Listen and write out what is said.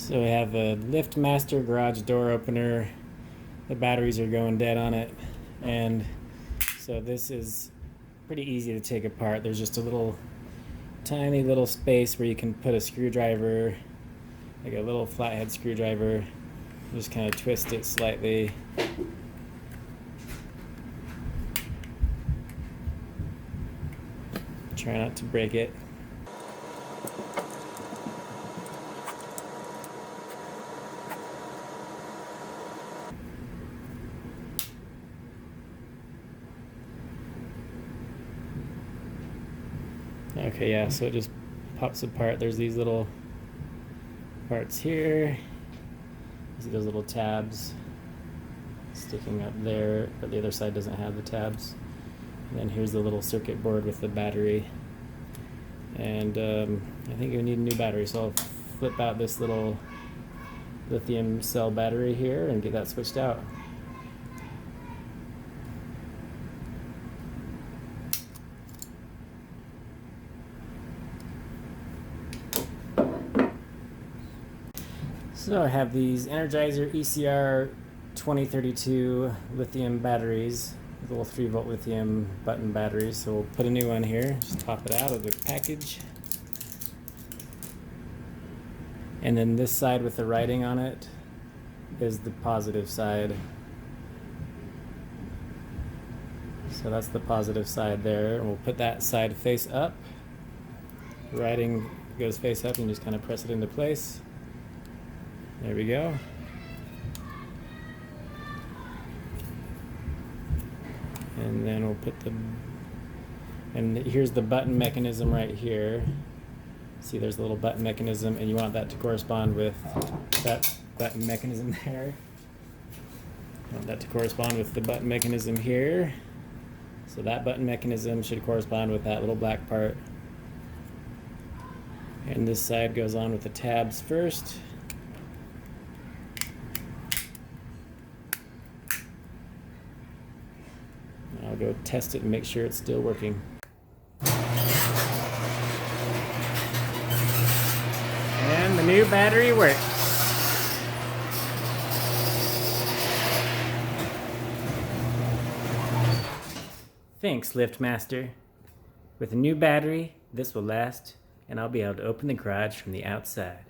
So we have a Liftmaster garage door opener. The batteries are going dead on it, and so this is pretty easy to take apart. There's just a little tiny little space where you can put a screwdriver, like a little flathead screwdriver. Just kind of twist it slightly. Try not to break it. Okay, yeah, so it just pops apart. There's these little parts here. You see those little tabs sticking up there, but the other side doesn't have the tabs. And then here's the little circuit board with the battery. And I think you need a new battery, so I'll flip out this little lithium cell battery here and get that switched out. So I have these Energizer CR2032 Lithium batteries, with little 3-volt lithium button batteries. So we'll put a new one here, just pop it out of the package. And then this side with the writing on it is the positive side. So that's the positive side there. And we'll put that side face up. The writing goes face up and you just kind of press it into place. There we go. And then we'll put and here's the button mechanism right here. See, there's a little button mechanism, and you want that to correspond with that button mechanism there. You want that to correspond with the button mechanism here. So that button mechanism should correspond with that little black part. And this side goes on with the tabs first. I'll go test it and make sure it's still working. And the new battery works. Thanks, Liftmaster. With a new battery, this will last, and I'll be able to open the garage from the outside.